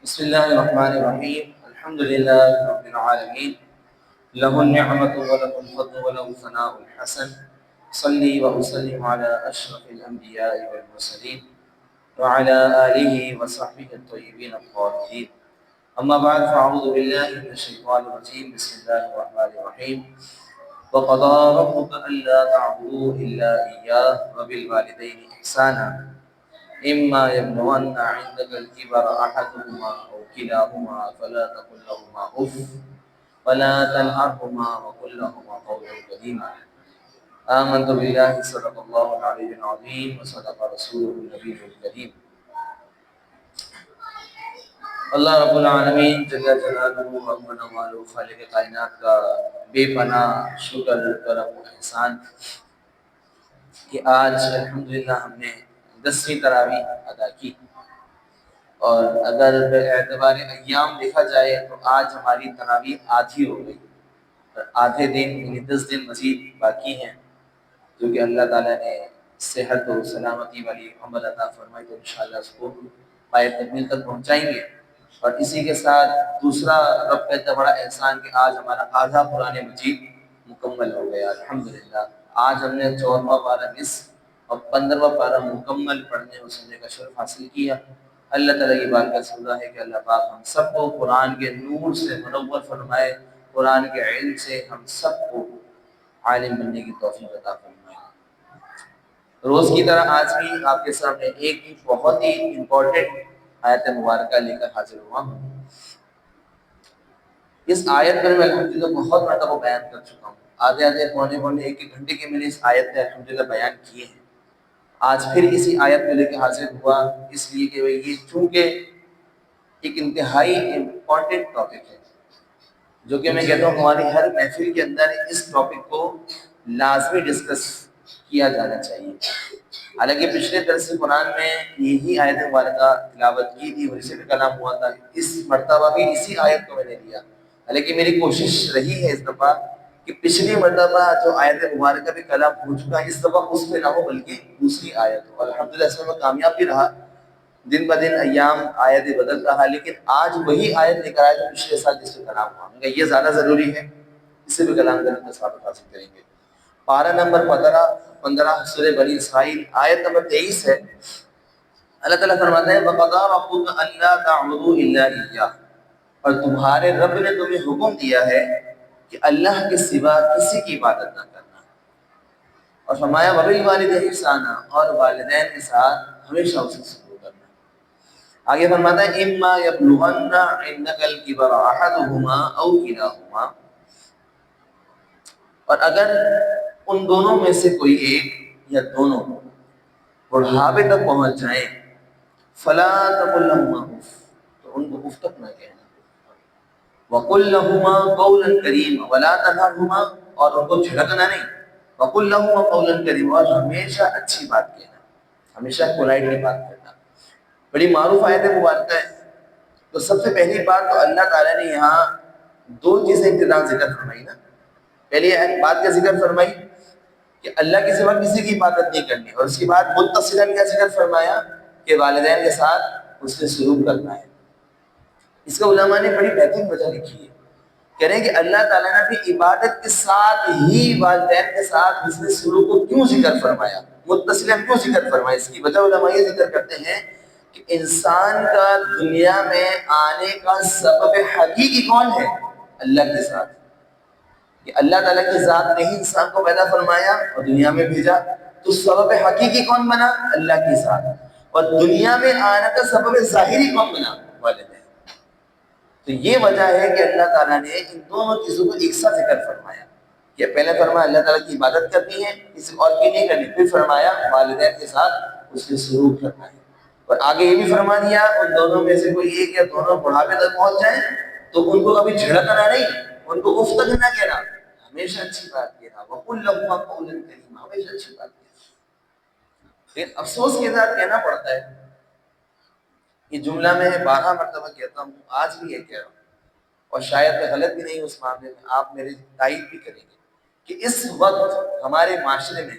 بسم الله الرحمن الرحيم الحمد لله رب العالمين له النعمة وله الفضل وله الثناء الحسن صلي وأسلم على أشرف الأنبياء والمرسلين وعلى آله وصحبه الطيبين الطاهرين أما بعد فأعوذ بالله من الشيطان الرجيم بسم الله الرحمن الرحيم وقضى ربك ألا تعبدوا إلا إياه وبالوالدين إحسانا إما يبلغن عندك الكبر أحدهما أو كلاهما فلا تقل لهما أف ولا تنهرهما وقل لهما قولا كريما آمنت بالله صدق الله العلي العظيم وصدق رسوله النبي الكريم اللہ رب العالمین جل جلالہ و نوالہ خالق کائنات کا بے پناہ شکر کرم و احسان کہ آج الحمدللہ ہم نے 10ویں تراویح ادا کی، اور اگر اعتبار ایام دیکھا جائے تو آج ہماری تراویح آدھی ہو گئی، اور آدھے دن یعنی 10 دن مزید باقی ہیں، جو کہ اللہ تعالیٰ نے صحت و سلامتی والی عمل عطا فرمائی تو انشاءاللہ اس کو پائے تکمیل تک پہنچائیں گے۔ اور اسی کے ساتھ دوسرا رب کا اتنا بڑا احسان کہ آج ہمارا آدھا قرآن مجید مکمل ہو گیا الحمدللہ۔ آج ہم نے 14واں پارہ نصف اور 15واں پارہ مکمل پڑھنے اور سننے کا شرف حاصل کیا۔ اللہ تعالیٰ کی بات کا سودا ہے کہ اللہ پاک ہم سب کو قرآن کے نور سے منور فرمائے، قرآن کے علم سے ہم سب کو عالم بننے کی توفیق عطا فرمائے۔ روز کی طرح آج بھی آپ کے سامنے ایک بہت ہی امپورٹنٹ آیت مبارکہ لے کر حاضر ہوا ہوں۔ اس آیت پر میں الحمدللہ بہت مرتبہ بیان کر چکا ہوں، آدھے پونے ایک گھنٹے کے میں نے اس آیت پہ الحمدللہ بیان کیے ہیں۔ آج پھر اسی آیت کو لے کے حاضر ہوا، اس لیے کہ یہ چونکہ ایک انتہائی امپورٹنٹ ٹاپک ہے، جو کہ میں کہتا ہوں ہماری ہر محفل کے اندر اس ٹاپک کو لازمی ڈسکس کیا جانا چاہیے۔ حالانکہ پچھلے درس قرآن میں یہی آیت مبارکہ تلاوت کی تھی اور اسے بھی کلام ہوا تھا، اس مرتبہ بھی اسی آیت کو میں نے لیا۔ حالانکہ میری کوشش رہی ہے اس دفعہ کہ پچھلی مرتبہ جو آیت مبارکہ بھی کلام ہو چکا ہے، اس دفعہ اس پہ نہ ہو بلکہ دوسری آیت ہو۔ الحمدللہ اس میں میں کامیاب بھی رہا، دن بہ دن ایام آیت بدل رہا، لیکن آج وہی آیت لے کر آیا جو پچھلے سال جس پہ کلام ہوا، مگر یہ زیادہ ضروری ہے، اس سے بھی کلام کرنے کا ثواب حاصل کریں گے۔ پارہ نمبر 15 سورہ بنی اسرائیل آیت نمبر 23 ہے۔ اللہ تعالیٰ فرماتا ہے وَقَضَىٰ رَبُّكَ أَلَّا تَعْبُدُوا إِلَّا إِيَّاهُ، اور تمہارے رب نے تمہیں حکم دیا ہے کہ اللہ کے سوا کسی کی عبادت نہ کرنا، اور فرمایا وَبِالْوَالِدَيْنِ إِحْسَانًا، اور والدین کے ساتھ ہمیشہ اسے سلوک کرنا۔ آگے فرماتا ہے إِمَّا يَبْلُغَنَّ عِندَكَ الْكِبَرَ أَحَدُهُمَا أَوْ كِلَاهُمَا، اور اگر ان دونوں میں سے کوئی ایک یا دونوں بڑھاپے تک پہنچ جائیں فلا تقل لهما اف، تو ان کو اف تک نہ کہنا، وقل لهما قولا کریما ولا تنهرهما، اور ان کو جھڑکنا نہیں، وقل لهما قولا کریما، اور ہمیشہ اچھی بات کہنا، ہمیشہ پولائٹلی بات کرنا۔ بڑی معروف آیت مبارکہ ہے۔ تو سب سے پہلی بات تو اللہ تعالیٰ نے یہاں دو چیزیں ابتدا ذکر فرمائی نا۔ پہلی بات کا ذکر فرمائی کہ اللہ کے سوا کسی کی عبادت نہیں کرنی، اور اس کے بعد متصلاً کیا ذکر فرمایا کہ والدین کے ساتھ اس نے سلوک کرنا ہے۔ اس کا علماء نے بڑی بہترین وجہ لکھی ہے، کہہ رہے ہیں کہ اللہ تعالیٰ نے اپنی عبادت کے ساتھ ہی والدین کے ساتھ اس نے سلوک کو کیوں ذکر فرمایا، متصلاً کیوں ذکر فرمایا، اس کی وجہ علماء یہ ذکر کرتے ہیں کہ انسان کا دنیا میں آنے کا سبب حقیقی کون ہے؟ اللہ کے ساتھ، کہ اللہ تعالیٰ کی ذات نے ہی انسان کو پیدا فرمایا اور دنیا میں بھیجا، تو سبب حقیقی کون بنا؟ اللہ کی ذات۔ اور دنیا میں آنے کا سبب ظاہری کون بنا؟ والدین۔ تو یہ وجہ ہے کہ اللہ تعالیٰ نے ان دونوں چیزوں کو ایک ساتھ ذکر فرمایا، کہ پہلے فرمایا اللہ تعالیٰ کی عبادت کرنی ہے، کسی اور کی نہیں کرنی، پھر فرمایا والدین کے ساتھ اس نے سلوک کرنا ہے، اور آگے یہ بھی فرما دیا ان دونوں میں سے کوئی ایک یا دونوں بڑھاپے تک پہنچ جائیں تو ان کو کبھی جھڑکنا نہیں، ان کو اف تک نہ کہنا، ہمیشہ اچھی بات کہنا، وَقُلْ لَهُمَا قَوْلًا كَرِيمًا، ہمیشہ اچھی بات کہنا۔ لیکن افسوس کے ساتھ کہنا پڑتا ہے، یہ جملہ میں 12 مرتبہ کہتا ہوں، آج بھی یہ کہہ رہا ہوں، اور شاید میں غلط بھی نہیں اس معاملے میں، آپ میرے تائید بھی کریں گے کہ اس وقت ہمارے معاشرے میں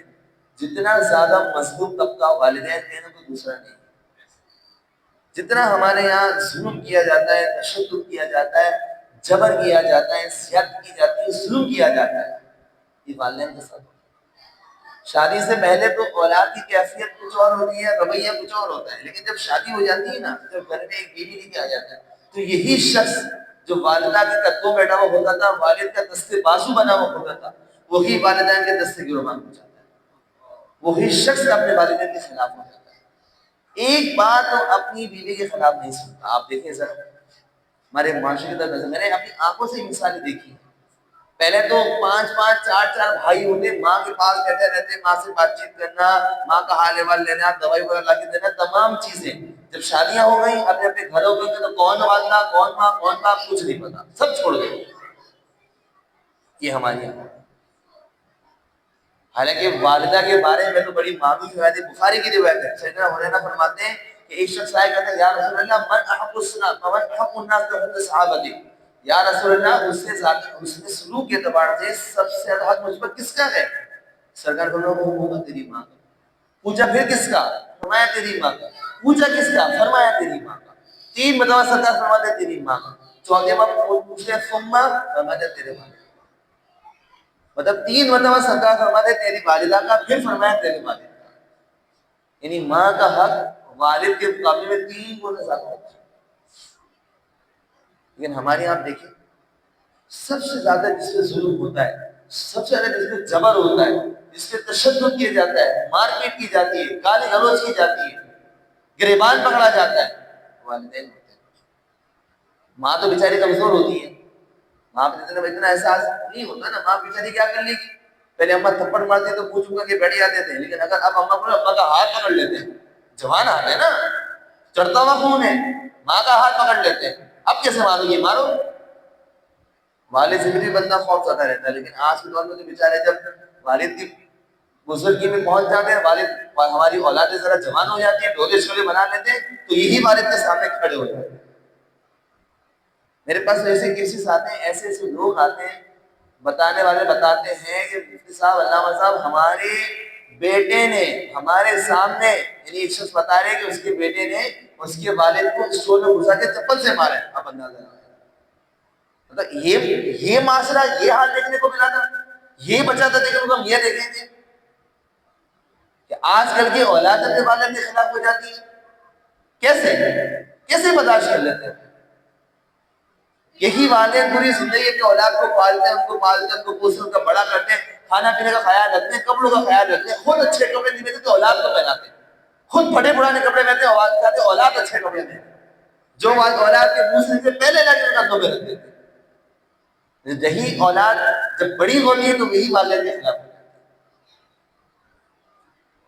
جتنا زیادہ مظلوم طبقہ والدین ہیں نا، کوئی دوسرا نہیں، جتنا ہمارے یہاں ظلم کیا جاتا ہے، تشدد کیا جاتا ہے، جبر کیا جاتا ہے، زیادتی کی جاتی ہے، ظلم کیا جاتا ہے، یہ والدین کے ساتھ ہوتا ہے۔ شادی سے پہلے تو اولاد کی کیفیت کچھ اور ہوتی ہے، رویہ کچھ اور ہوتا ہے، لیکن جب شادی ہو جاتی ہے نا، جب گھر میں ایک بیوی لے کے آ جاتا ہے، تو یہی شخص جو والدہ کے قدموں بیٹھا ہوا ہوتا تھا، والد کا دستے بازو بنا ہوا ہوتا تھا، وہی والدین کے دستے گروبان ہو جاتا ہے، وہی شخص اپنے والدین کے خلاف ہو جاتا ہے، ایک بات تو اپنی بیوی کے خلاف نہیں سنتا۔ آپ دیکھیں ذرا ہمارے معاشرے کے اندر، میں نے اپنی آنکھوں سے مثالیں دیکھی ہیں۔ پہلے تو 5 5 4 4 بھائی ہوتے، ماں کے پاس بیٹھے رہتے، ماں سے بات چیت کرنا، ماں کا حال احوال لینا، دوائی وغیرہ لا کے دینا، تمام چیزیں۔ جب شادیاں ہو گئیں، اپنے اپنے گھروں میں، تو کون والدہ، کون ماں، کون باپ، کچھ نہیں پتا، سب چھوڑ گئے۔ یہ ہماری یہاں، حالانکہ والدہ کے بارے میں تو بڑی معروف روایت ہے، بخاری کی روایت ہے، سیدنا حریرہ فرماتے ہیں کہ ایک شخص آئے، کہتے ہیں یا رسول اللہ من احب الناس بحب صحابتی، یا رسول اللہ اس سے ذاتی حسن سلوک کے اعتبار سے سب سے زیادہ حق مجھ پر کس کا ہے؟ سرکار فرمایا وہ ہوگا تیری ماں کا۔ پوچھا پھر کس کا؟ فرمایا تیری ماں کا۔ پوچھا کس کا؟ فرمایا تیری ماں کا۔ 3 مرتبہ سرکار فرماتے تیری ماں کا۔ چوتھے بار پوچھے ثم، فرمایا تیرے والد، مطلب 3 مرتبہ سرکار فرماتے تیری والدہ کا، پھر فرمایا تیرے والد کا، یعنی ماں کا حق والد کے مقابلے میں 3 گنا زیادہ ہوتا ہے۔ لیکن ہمارے یہاں آپ دیکھیں، سب سے زیادہ جس پہ ظلم ہوتا ہے، سب سے زیادہ جس پہ جبر ہوتا ہے، جس پہ تشدد کیا جاتا ہے، مار پیٹ کی جاتی ہے، گالی گلوچ کی جاتی ہے، گریبان پکڑا جاتا ہے، والدین ہوتے ہیں۔ ماں تو بیچاری کمزور ہوتی ہے، ماں پہ اتنا احساس نہیں ہوتا نا، ماں بیچاری کیا کر لے گی؟ پہلے اماں تھپڑ مارتی تو پوچھوں گا کہ بیٹھ جاتے تھے، لیکن اگر اب اماں کو ابا کا ہاتھ پکڑ لیتے ہیں، جوان ہاتھ ہے نا، چڑھتا ہوا خون ہے، ماں کا ہاتھ پکڑ لیتے ہیں، اب کیسے مارو گے؟ مارو۔ والد سے بھی بندہ خوف زدہ رہتا ہے، لیکن آج کے دور میں تو بیچارے جب والد کی بزرگی میں پہنچ جاتے ہیں، والد ہماری اولادیں ذرا جوان ہو جاتی ہیں، ڈولے شولے بنا لیتے ہیں، تو یہی والد کے سامنے کھڑے ہو جاتے ہیں۔ میرے پاس ایسے کیسز آتے ہیں، ایسے ایسے لوگ آتے ہیں، بتانے والے بتاتے ہیں کہ مفتی صاحب، علامہ صاحب، ہمارے بیٹے نے ہمارے سامنے، یعنی ایک شخص بتا رہے کہ اس کے بیٹے نے اس کے والد کو اسٹور میں گھسا کے چپل سے مارا ہے۔ آپ اندازہ لگائیں، مطلب یہ معاشرہ، یہ حال دیکھنے کو ملا تھا، یہ بچہ تھا دیکھنے کو ہم یہ دیکھیں گے کہ آج کل کی اولاد اپنے والد کے خلاف ہو جاتی ہے۔ کیسے کیسے برداشت کر لیتے ہیں؟ یہی والدین پوری زندگی اپنے اولاد کو پالتے ہیں، ان کو پالتے ہیں، ان کو پوستے ہیں، ان کا بڑا کرتے ہیں، کھانا پینے کا خیال رکھتے ہیں، کپڑوں کا خیال رکھتے ہیں، خود اچھے کپڑے نہیں پہنتے تو اولاد کو پہناتے ہیں، خود پھٹے پرانے کپڑے پہنتے ہیں، اولاد اچھے کپڑے پہنتے ہیں، جو اولاد کے منہ سے پہلے لا کے قدموں میں رکھ دیتے ہیں۔ یہی اولاد جب بڑی ہوتی ہے تو یہی والدین کے خلاف ہوتی ہے۔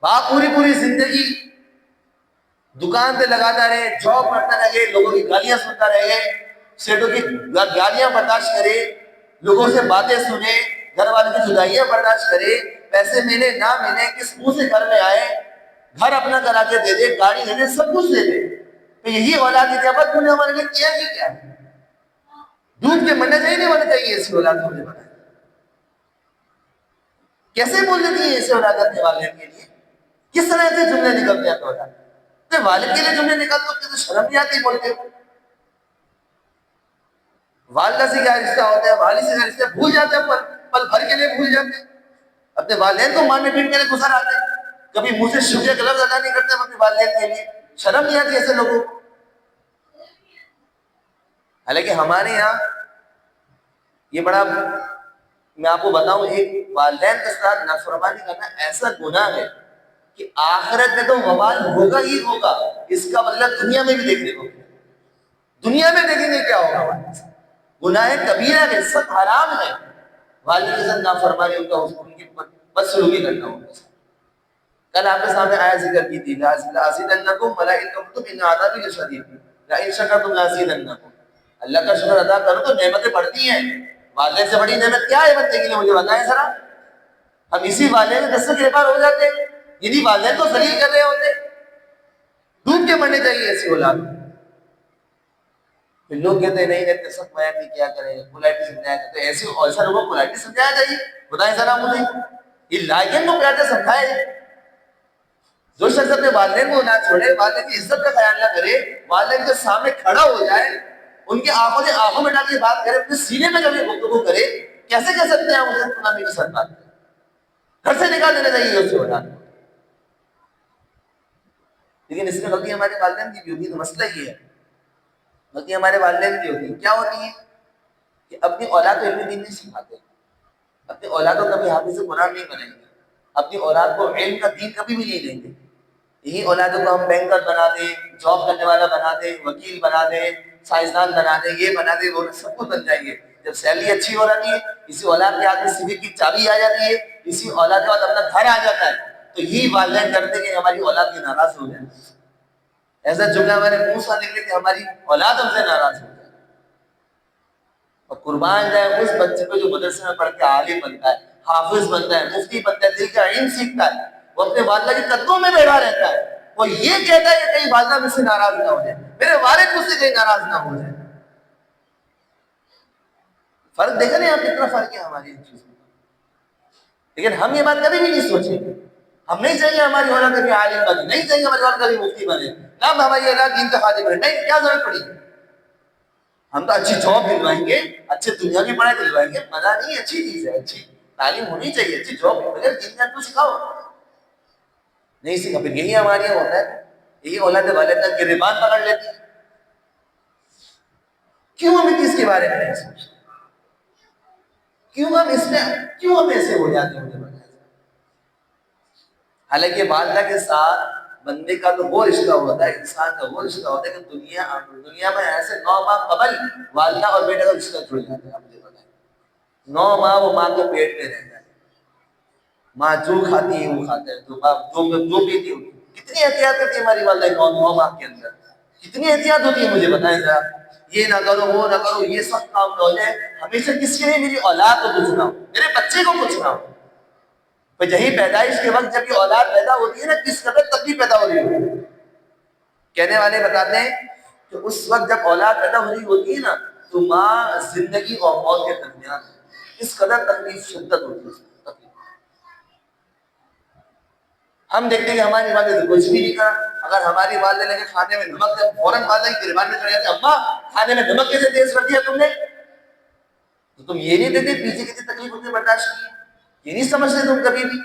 باپ پوری پوری زندگی دکان پہ لگاتا رہے، جاب کرتا رہے، لوگوں کی گالیاں سنتا رہے، سیٹوں کی گالیاں برداشت کرے، لوگوں سے باتیں سنے، گھر والوں کی جدائیاں برداشت کرے، پیسے ملے نہ ملے، کس منہ سے گھر میں آئے، گھر اپنا کرا کے دے دے، گاڑی دے دے، سب کچھ دے دے، تو یہی اولاد کی قیامت تم نے ہمارے لیے کیا ہی کیا ہے؟ دودھ کے منڈے چاہیے، نہیں ہونے چاہیے ایسی اولاد کو مجھے بتائیں۔ کیسے بول دیتی ہے ایسے اولاد اپنے والدین کے لیے؟ کس طرح سے جملے نکلتے ہیں اپنے اولاد؟ اپنے والد کے لیے جملے نکالتے تو شرم نہیں آتی بولتے ہو؟ والدہ سے کیا رشتہ ہوتا ہے، والد سے کیا رشتہ، بھول جاتے ہیں، پل بھر کے لیے بھول جاتے ہیں، اپنے والدین کو مارنے پیٹ کے لیے گزر آتے ہیں، کبھی منہ سے شکریہ کا لفظ ادا نہیں کرتے ہم اپنے والدین کے لیے، شرم نہیں آتی ایسے لوگوں کو؟ حالانکہ ہمارے یہاں یہ بڑا، میں آپ کو بتاؤں، ایک والدین کے ساتھ نافرمانی کرنا ایسا گناہ ہے کہ آخرت میں تو وبال ہوگا ہی ہوگا، اس کا مطلب دنیا میں بھی دیکھنے کو، دنیا میں دیکھیں گے کیا ہوگا۔ گناہ کبیرہ ہے، سب حرام ہے، والد کے ساتھ نافرمانی، ان کی بدسلوکی کرنا ہوگا۔ کل آپ کے سامنے آیا ذکر کی تھی، لَأَزِيدَنَّكُمْ وَلَئِن كَفَرْتُمْ إِنَّ عَذَابِي لَشَدِيدٌ لَئِن شَكَرْتُمْ لَأَزِيدَنَّكُمْ۔ اللہ کا شکر ادا کرو تو نعمتیں بڑھتی ہیں۔ والدین سے بڑی نعمت کیا ہے بندے کے لیے؟ مجھے بتائیں ذرا۔ ہم اسی والدین کے دست سے گرفتار ہو جاتے ہیں، یعنی والدین کو ذلیل کر رہے ہوتے، ڈوب کے مرنے چاہیے ایسی اولاد۔ پھر لوگ کہتے ہیں نہیں نہیں سخت بیان نہیں کیا کریں، پولائٹلی سمجھایا کرتے، ایسا لوگوں کو پولائٹلی سمجھایا جائیے؟ بتائیں ذرا مجھے، یہ لائقین کو پیار سے سمجھائے، جو شخص اپنے والدین کو نہ چھوڑے، والدین کی عزت کا خیال نہ کرے، والدین کے سامنے کھڑا ہو جائے، ان کے آنکھوں سے آنکھوں میں ڈال کے بات کرے، اپنے سینے میں کبھی گفتگو کرے، کیسے کہہ سکتے ہیں مجھے فلاں کے ساتھ بات کرے؟ گھر سے نکال دینا چاہیے اس کو اولاد کو۔ لیکن اس میں غلطی ہمارے والدین کی بھی ہوتی ہے۔ تو مسئلہ یہ ہے، غلطی ہمارے والدین کی ہوتی ہے۔ کیا ہوتی ہے کہ اپنی اولاد کو علم دین نہیں سکھاتے، اپنی اولاد کو کبھی حافظ قرآن نہیں بنائیں گے، اپنی اولاد کو علم کا دین کبھی بھی نہیں دیں گے۔ یہی اولادوں کو ہم بینکر بنا دیں، جاب کرنے والا بنا دیں، وکیل بنا دیں، سائنسدان بنا دیں، یہ بنا دیں، وہ سب کچھ بن جائیں گے۔ جب سیلری اچھی ہو جاتی ہے، اسی اولاد کے ہاتھ میں سیوی کی چابی آ جاتی ہے، اسی اولاد کے بعد اپنا گھر آ جاتا ہے، تو یہی والدین کرتے ہیں کہ ہماری اولاد کی ناراض ہو جائے۔ ایسا جملہ ہمارے منہ سے نکلے کہ ہماری اولاد ہم سے ناراض ہو جائے۔ اور قربان جائے اس بچے کو جو مدرسے میں پڑھ کے عالم بنتا ہے، حافظ بنتا ہے، مفتی بنتا ہے، دل کا علم سیکھتا ہے، وہ اپنے والدہ کے قدموں میں بیٹھا رہتا ہے، وہ یہ کہتا ہے کہ کہیں والدہ مجھ سے ناراض نہ ہو جائے، میرے والد مجھ سے کہیں ناراض نہ ہو جائے۔ فرق دیکھا نہیں آپ کتنا فرق ہے ہماری ان چیزوں میں؟ لیکن ہم یہ بات کبھی بھی نہیں سوچیں گے، ہم نہیں چاہیے ہماری اولاد کبھی عالم بنے، نہیں چاہیے ہماری اولاد کبھی مفتی بنے، نہ ہماری اولاد دین کا خادم بنے، نہیں، کیا ضرورت پڑی؟ ہم تو اچھی جاب دلوائیں گے، اچھے دنیا کی پڑھائی دلوائیں گے، منع نہیں، اچھی چیز ہے، اچھی تعلیم ہونی چاہیے، اچھی جاب مگر دین کو سکھاؤ، نہیں سیکھا پھر یہی ہمارے یہاں ہوتا ہے، یہی اولاد والدہ کی گریبان پکڑ لیتی ہے۔ کیوں ہم اس کے بارے میں نہیں سوچتے؟ کیوں ہم ایسے ہو جاتے ہیں؟ مجھے بتائیں۔ حالانکہ والدہ کے ساتھ بندے کا تو وہ رشتہ ہوتا ہے، انسان کا وہ رشتہ ہوتا ہے کہ دنیا میں ایسے 9 ماہ قبل والدہ اور بیٹے کا رشتہ جڑ جاتا ہے۔ آپ مجھے بتائیں، 9 ماہ وہ ماں کے پیٹ میں رہتا ہے، ماں جو کھاتی ہے وہ کھاتا ہے، جو پیتی ہے۔ کتنی احتیاط کرتی ہے ہماری والدہ 9 ماہ کے اندر، کتنی احتیاط ہوتی ہے؟ مجھے بتائیں ذرا، یہ نہ کرو، وہ نہ کرو، یہ سب کام نہ ہو جائے۔ ہمیشہ کس کے لیے؟ میری اولاد کو پوچھنا ہو، میرے بچے کو پوچھنا ہو۔ تو یہی پیدائش کے وقت جب یہ اولاد پیدا ہوتی ہے نا، کس قدر تکلیف پیدا ہو رہی ہوتی ہے۔ کہنے والے بتاتے ہیں کہ اس وقت جب اولاد پیدا ہو رہی ہوتی ہے نا، تو ماں زندگی اور موت کے درمیان اس قدر تکلیف شدت ہوتی ہے۔ ہم دیکھتے ہیں کہ ہماری والدہ نے کچھ بھی نہیں کہا، اگر ہماری والدہ نے کھانے میں نمک دیا، فوراً والدہ کی گریبان میں چڑھ جاتے ہیں، اماں کھانے میں نمک کیسے تیز کر دیا تم نے؟ تو تم یہ نہیں دیتے پیچھے کتنی تکلیف ہوتی ہے برداشت کی، یہ نہیں سمجھتے تم کبھی بھی؟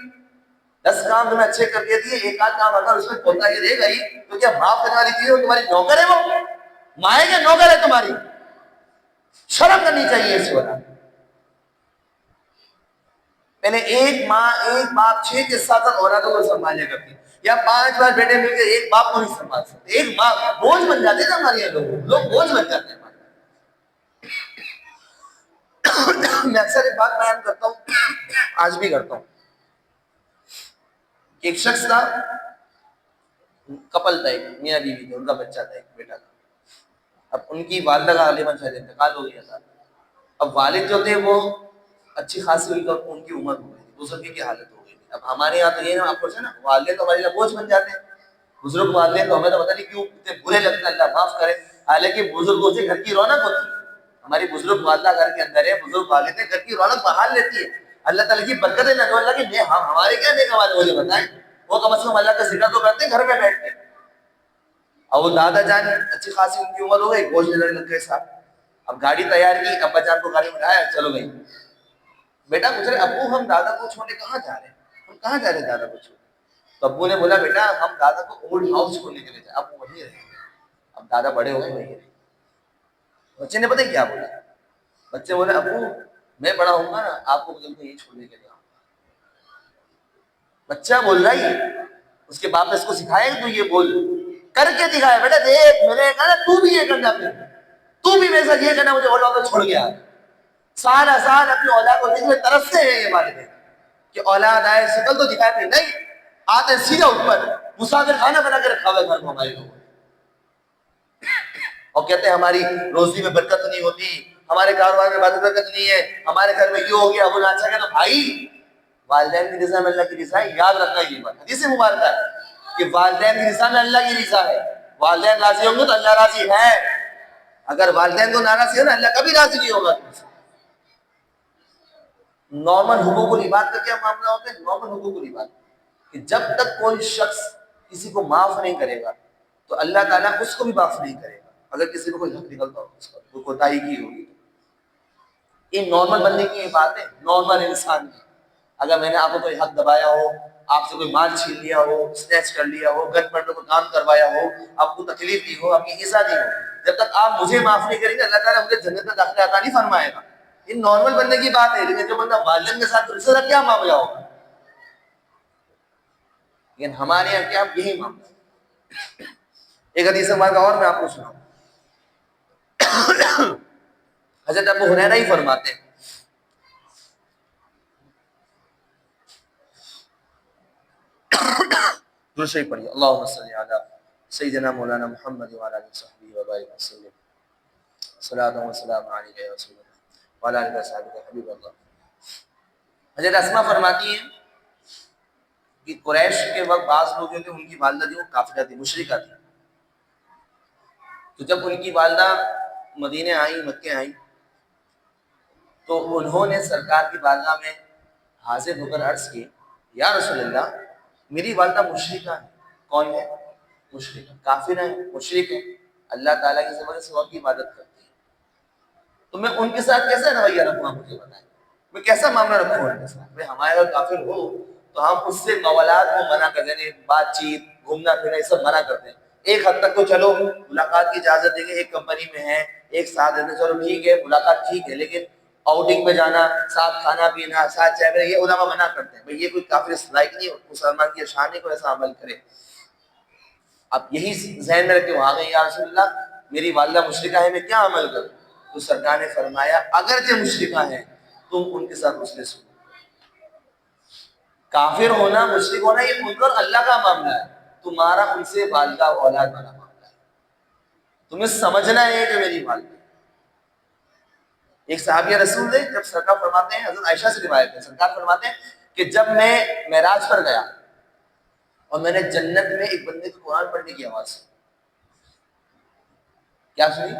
10 کام تمہیں اچھے کر دیتی ہے، ایک آدھ کام اگر اس میں کوتا ہی رہ گئی تو کیا معاف کرنے والی چیز ہے؟ تمہاری نوکر ہے، وہ ماں ہے کہ نوکر ہے تمہاری؟ شرم کرنی چاہیے اس وقت۔ پہلے ایک ماں ایک باپ 6 کے 7 اولادوں کو سنبھالیا کرتی، یا 5 بیٹے مل کے ایک باپ کو نہیں سنبھال سکتے، ایک ماں بوجھ بن جاتے ہیں نا ہمارے یہاں لوگ بوجھ بن جاتے ہیں۔ میں اکثر ایک بات بیان کرتا ہوں، آج بھی کرتا ہوں، ایک شخص تھا، کپل تھا، ایک میاں بیوی تھے، ان کا بچہ تھا، ایک بیٹا تھا۔ اب ان کی والدہ کا غالباً شاید انتقال ہو گیا تھا۔ اب والد جو تھے وہ اچھی خاصی ان کی عمر ہو گئی تھی، بزرگی کی حالت ہو گئی تھی۔ اب ہمارے یہاں تو یہ نا، آپ کو نا والدے تو ہمارے لیے بوجھ بن جاتے ہیں، بزرگ والدے تو ہمیں تو پتہ نہیں کیوں اتنے برے لگتے ہیں، اللہ معاف کرے۔ حالانکہ بزرگوں سے گھر کی رونق ہوتی ہے، ہماری بزرگ والدہ گھر کے اندر ہے، بزرگ والد گھر کی رونق بحال لیتی ہے، اللہ تعالیٰ کی برکتیں نہ اللہ کی ہمارے کیا دیکھا والے مجھے بتائیں، وہ کم از کم اللہ کا ذکر تو کرتے ہیں گھر میں بیٹھ کے۔ اور وہ دادا جان اچھی خاصی ان کی عمر ہو گئی، گوشت لینے لگ گئے صاحب۔ اب گاڑی تیار کی، ابا جان کو گاڑی میں لایا، چلو بھائی بیٹا پوچھ رہے ابو ہم دادا کو چھوڑنے کہاں جا رہے ہیں؟ ہم کہاں جا رہے ہیں دادا کو چھوڑنے؟ تو ابو نے بولا بیٹا ہم دادا کو اولڈ ہاؤس چھوڑنے کے لیے جائیں، اب وہ وہیں رہیں گے، اب دادا بڑے ہو گئے وہیں رہیں گے۔ بچے نے پتہ کیا بولا؟ بچے بولے ابو میں بڑا ہوں گا نا، آپ کو مجھے یہیں چھوڑنے کے لیے آؤں گا۔ بچہ بول رہا ہے، اس کے باپ نے اس کو سکھایا کہ تو یہ بول کر کے دکھایا، بیٹا دیکھ میرے کہنا تو بھی یہ کرنا، پھر تو بھی میرے ساتھ یہ کرنا، مجھے اولاد کو چھوڑ گیا۔ سال اپنی اولاد کو دیکھنے ترستے ہیں یہ والدین کہ اولاد آئے شکل تو دکھائے، پھر نہیں آتے سیدھا اوپر مسافر خانہ بنا کے رکھا ہوا ہے گھر کو ہمارے لوگوں، اور کہتے ہیں ہماری روزی میں برکت نہیں ہوتی، ہمارے کاروبار میں برکت نہیں ہے، ہمارے گھر میں یہ ہو گیا وہ نہ اچھا۔ تو بھائی والدین کی رضا میں اللہ کی رضا ہے، یاد رکھنا یہ بات، حدیث مبارکہ ہے کہ والدین کی رضا میں اللہ کی رضا ہے، والدین راضی ہوں گے تو اللہ راضی ہے، اگر والدین کو ناراضی ہے نا اللہ کبھی راضی نہیں ہوگا تم سے۔ نارمل حقوق العباد کا کیا معاملہ ہوتا ہے؟ نارمل حقوق العباد کہ جب تک کوئی شخص کسی کو معاف نہیں کرے گا تو اللہ تعالیٰ اس کو بھی معاف نہیں کرے گا اگر کسی کو کوئی حق نکلتا ہو, اس کا کوئی کوتاہی کی ہوگی. یہ نارمل بندے کی یہ بات ہے, نارمل انسان کی. اگر میں نے آپ کو کوئی حق دبایا ہو, آپ سے کوئی مال چھین لیا ہو, اسنیچ کر لیا ہو, گن پر کوئی کام کروایا ہو, آپ کو تکلیف دی ہو, آپ کی ایزا دی ہو, جب تک آپ مجھے معاف نہیں کریں گے اللہ تعالیٰ مجھے جنت میں داخلہ عطا نہیں فرمائے گا. یہ نارمل بندے کی بات ہے. لیکن جو بندہ والدین کے ساتھ اس کا کیا معاملہ ہوگا؟ لیکن ہمارے یہاں کیا یہی معاملہ. ایک حدیث کا اور میں آپ کو سناؤں. حضرت ابو ہریرہ ہی فرماتے ہیں درود شریف پڑھیے, اللہم صلی علی سیدنا مولانا محمد وعلی آلہ وصحبہ وبارک وسلم, صلاۃ و سلام علیک یا رسول اللہ وعلی آلہ وصحبہ حبیب اللہ. حضرت اسماء فرماتی ہیں کہ قریش کے وقت بعض لوگ جو تھے ان کی والدہ تھی وہ کافرہ تھی, مشرکہ تھی. تو جب ان کی والدہ مدینے آئیں, مکے آئیں, تو انہوں نے سرکار کی بارگاہ میں حاضر ہو کر عرض کی, یا رسول اللہ میری والدہ مشرکہ ہے. کون ہے؟ مشرکہ, کافر ہے, مشرک ہے, اللہ تعالیٰ کی زبان سے اور کی عبادت کرتی ہے. تو میں ان کے ساتھ کیسا رویہ رکھوں, آپ مجھے بتائیں, میں کیسا معاملہ رکھوں ان کے ساتھ؟ میں ہمارے اگر کافر ہو تو ہم اس سے موالات کو منع کر دیں, بات چیت, گھومنا پھرنا, یہ سب منع کر دیں. ایک حد تک تو چلو ملاقات کی اجازت دیں گے, ایک کمپنی میں ہیں, ایک ساتھ رہتے, چلو ٹھیک ہے ملاقات ٹھیک ہے, لیکن آؤٹنگ پہ جانا, ساتھ کھانا پینا, ساتھ چائے پینا, یہ علماء منع کرتے ہیں. بھئی یہ کوئی کافر لائق نہیں, مسلمان کی شان نہیں کوئی ایسا عمل کرے. اب یہی ذہن میں رکھ کے وہاں گئے, یا رسول اللہ میری والدہ مشرکہ ہے, میں کیا عمل کروں؟ تو سرکار نے فرمایا اگرچہ مشرکہ ہیں تم ان کے ساتھ حسن سلوک. کافر ہونا, مشرک ہونا یہ ان اور اللہ کا معاملہ ہے, تمہارا ان سے والدہ اور اولاد والا معاملہ ہے. تمہیں سمجھنا ہے کہ میری والدہ. ایک صحابیہ رسول نے جب سرکار فرماتے ہیں, حضرت عائشہ سے روایت ہے, سرکار فرماتے ہیں کہ جب میں معراج پر گیا اور میں نے جنت میں ایک بندے کو قرآن پڑھنے کی آواز سنی. کیا سنی؟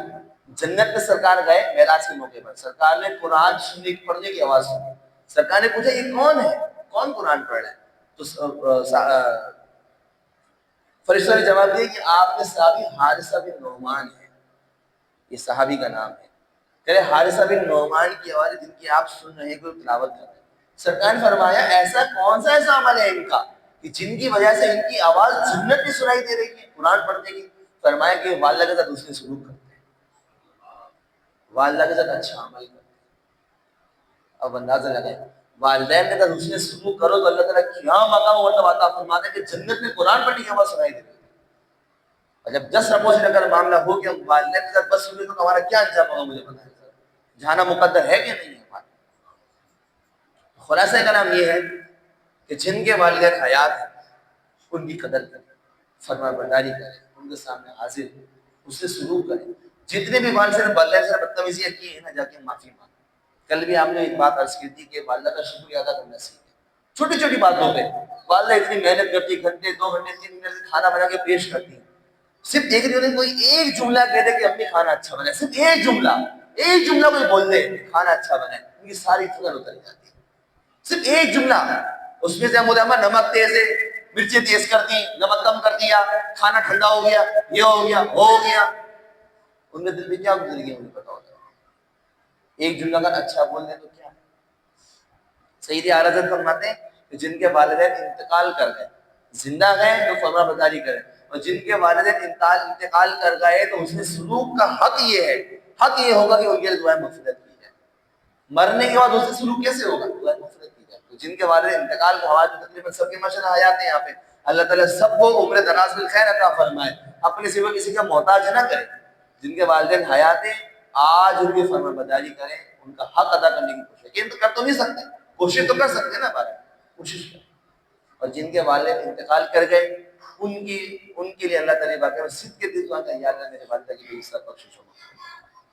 جنت میں سرکار گئے معراج کے موقع پر, سرکار نے قرآن پڑھنے کی آواز سنی. سرکار نے پوچھا یہ کون ہے, کون قرآن پڑھ رہا ہے؟ تو فرشتوں نے جواب دیا کہ آپ کے صحابی حارثہ بن نعمان ہے, یہ صحابی کا نام ہے. کہہ رہے حارثہ بن نعمان کی آواز جن کی آپ سن رہے ہیں, کوئی تلاوت کر رہے ہیں. سرکار نے فرمایا ایسا کون سا ایسا عمل ہے ان کا کہ جن کی وجہ سے ان کی آواز جنت میں سنائی دے رہی ہے قرآن پڑھنے کی؟ فرمایا کہ والدہ کے ساتھ دوسرے سلوک کرتے ہیں, والدہ کے ساتھ اچھا عمل کرتے ہیں. اب اندازہ لگائیں, والدین کے ساتھ دوسرے سلوک کرو تو اللہ تعالیٰ کیا مقام مرتبہ عطا فرماتا ہے کہ جنت میں قرآن پڑھنے کی آواز سنائی دے رہی ہے. اور جب 10 رقوع سے اگر معاملہ ہو کہ ہم والدین کے ساتھ بس سنیں تو ہمارا کیا انجام ہوگا مجھے پتا ہے. جانا مقدر ہے کہ نہیں ہے ہمارا. خلاصہ کلام یہ ہے کہ جن کے والدین حیات ہیں ان کی قدر کریں, فرما برداری کریں, ان کے سامنے حاضر ہوں, اس سے سلوک کریں. جتنے بھی والدین سے بدتمیزیاں کی ہے نا, جا کے معافی مانگیں. کل بھی آپ نے ایک بات عرض کی تھی کہ والدہ کا شکریہ ادا کرنا سیکھیں. چھوٹی چھوٹی باتوں پہ والدہ اتنی محنت کرتی, گھنٹے 2 گھنٹے 3 گھنٹے سے کھانا بنا کے پیش کرتی ہیں, صرف دیکھ رہی ہوتی کوئی ایک جملہ کہہ دے کہ اپنی کھانا اچھا بنا, صرف ایک جملہ کوئی بول دے کھانا اچھا بنا, ان کی ساری فکر اتر جاتی ہے. صرف ایک جملہ, اس میں سے ہم بولے اما نمک تیز ہے, مرچیں تیز کر دی, نمک کم کر دیا, کھانا ٹھنڈا ہو گیا, یہ ہو گیا, وہ ہو گیا. ان میں دل میں کیا گزر گیا مجھے پتا ہوتا ہے. ایک جملہ اگر اچھا بول دیں تو کیا ہے. سید اعلیٰ حضرت فرماتے ہیں کہ جن کے والدین انتقال کر گئے, زندہ گئے تو فرما برداری کریں, اور جن کے والدین انتقال کر گئے تو اس میں سلوک کا حق یہ ہے, حق یہ ہوگا کہ ان کے دعائیں مغفرت کی جائے. مرنے کے بعد اس سے سلوک کیسے ہوگا؟ دعائیں مغفرت کی جائے. تو جن کے والدین انتقال کو ہوا جو تقریباً سب کے ماشاءاللہ حیات ہیں یہاں پہ, اللہ تعالیٰ سب کو عمر دراز بالخیر عطا فرمائے, اپنے سوا کسی کا محتاج نہ کرے. جن کے والدین حیات ہیں آج ان کی فرما برداری کریں, ان کا حق ادا کرنے کی کوشش کریں. تو کر تو نہیں سکتے, کوشش تو کر سکتے نا, بارے کوشش کریں. اور جن کے والد انتقال کر گئے ان کے لیے اللہ تعالیٰ باقی میں صدق کے دل دعا کہ یا اللہ میرے والدہ کی بے حساب بخشش ہو.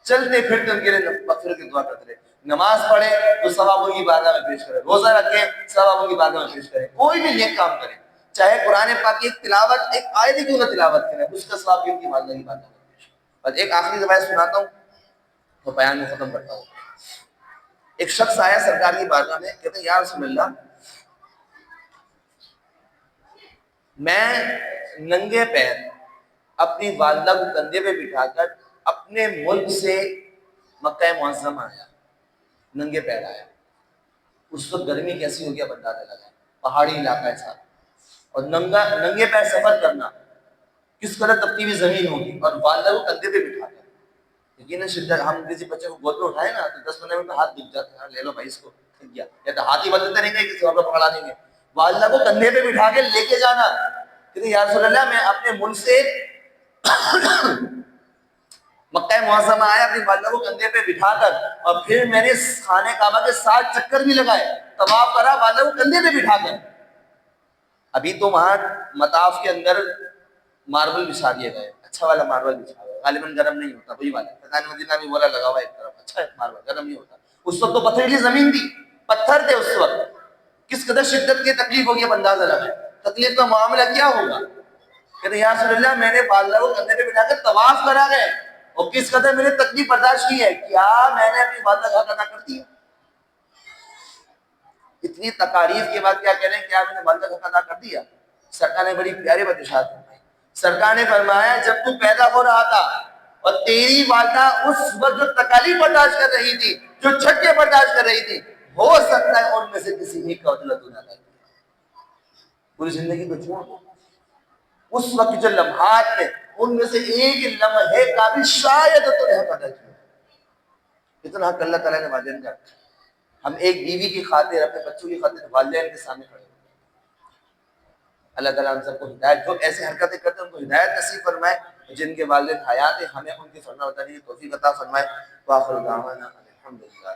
چلتے پھرتے ان کے لیے مغفرت کی دعا کرتے رہے. نماز پڑھے تو ثواب ان کی بارگاہ میں پیش کرے, روزہ رکھے ثواب ان کی بارگاہ میں پیش کرے, کوئی بھی نیک کام کرے, چاہے قرآن پاک کی ایک تلاوت, ایک آیت ہی کیوں نہ تلاوت کرے, اس کا ثواب ان کی والدہ کی بارگاہ میں پیش. اور ایک آخری روایت سناتا ہوں تو بیان میں ختم کرتا ہوں. ایک شخص آیا سرکار کی بارگاہ میں, کہتے ہیں یا رسول اللہ میں ننگے پیر اپنی والدہ کو کندھے پہ بٹھا کر اپنے ملک سے مکہ معظمہ آیا، ننگے پیر آیا. اس وقت گرمی کیسی ہوگی اب اندازہ لگائیں، پہاڑی علاقہ ہے صاحب، اور ننگے پیر سفر کرنا کس قدر تپتی ہوئی زمین ہوگی، اور والدہ کو کندھے پہ بٹھا کر. یقیناً شدت ہم کسی بچے کو گود میں اٹھائے نا تو 10-15 منٹ میں ہاتھ دکھ جاتے ہیں، لے لو بھائی اس کو، تھک گیا، یا تو ہاتھ ہی بدلتے رہیں گے کسی اور کو پکڑا دیں گے. والدہ کو کندھے پہ بٹھا کے لے کے جانا کہ یا رسول اللہ میں اپنے ملک سے مکہ معظمہ آیا، اپنی والدہ کو کندھے پہ بٹھا کر، اور پھر میں نے خانہ کعبہ کے 7 چکر بھی لگائے، طواف کرا والدہ کو کندھے پہ بٹھا کر. ابھی تو وہاں مطاف کے اندر ماربل بچھا دیے گئے، اچھا والا ماربل بچھا ہوا ہے، غالباً گرم نہیں ہوتا، وہی والا فضائل مدینہ بھی بولا لگا ہوا ہے ایک طرف، اچھا ہے ماربل، گرم نہیں ہوتا. اس وقت تو پتھریلی زمین تھی، پتھر تھے اس وقت، کس قدر شدت کی تکلیف ہوگی اب اندازہ لگائیں. تکلیف کا معاملہ کیا ہوگا؟ کہتے یا رسول اللہ میں نے والدہ کو کندھے پہ بٹھا کر طواف کرا گئے، اور کس قدر میں نے تکلیف برداشت کی ہے، کیا میں نے اپنی والدہ کا حق ادا کر دیا؟ اتنی تکالیف کے بعد کیا کہہ رہے ہیں، کیا میں نے والدہ کا حق ادا کر دیا؟ سرکار نے بڑی پیاری بات ارشاد فرمائی. سرکار نے فرمایا جب تو پیدا ہو رہا تھا اور تیری والدہ اس وقت جو تکالیف برداشت کر رہی تھی، جو جھٹکے برداشت کر رہی تھی، ہو سکتا ہے ان میں سے کسی ایک کا بدلہ تو نہ لے. پوری زندگی کو چھوڑ دو، اس وقت جو لمحات میں ان میں سے ایک لمحے کا بھی شاید تو نے حق ادا کیا. اتنا حق اللہ تعالیٰ نے والدین کا رکھا. ہم ایک بیوی کی خاطر، اپنے بچوں کی خاطر والدین کے سامنے کھڑے. اللہ تعالیٰ ہم سب کو ہدایت، جو ایسے حرکتیں کرتے ہیں ان کو ہدایت نصیب فرمائے، جن کے والدین حیات ہیں ہمیں ان کی فرمانبرداری کی توفیق عطا فرمائے. وآخر دعوانا الحمدللہ.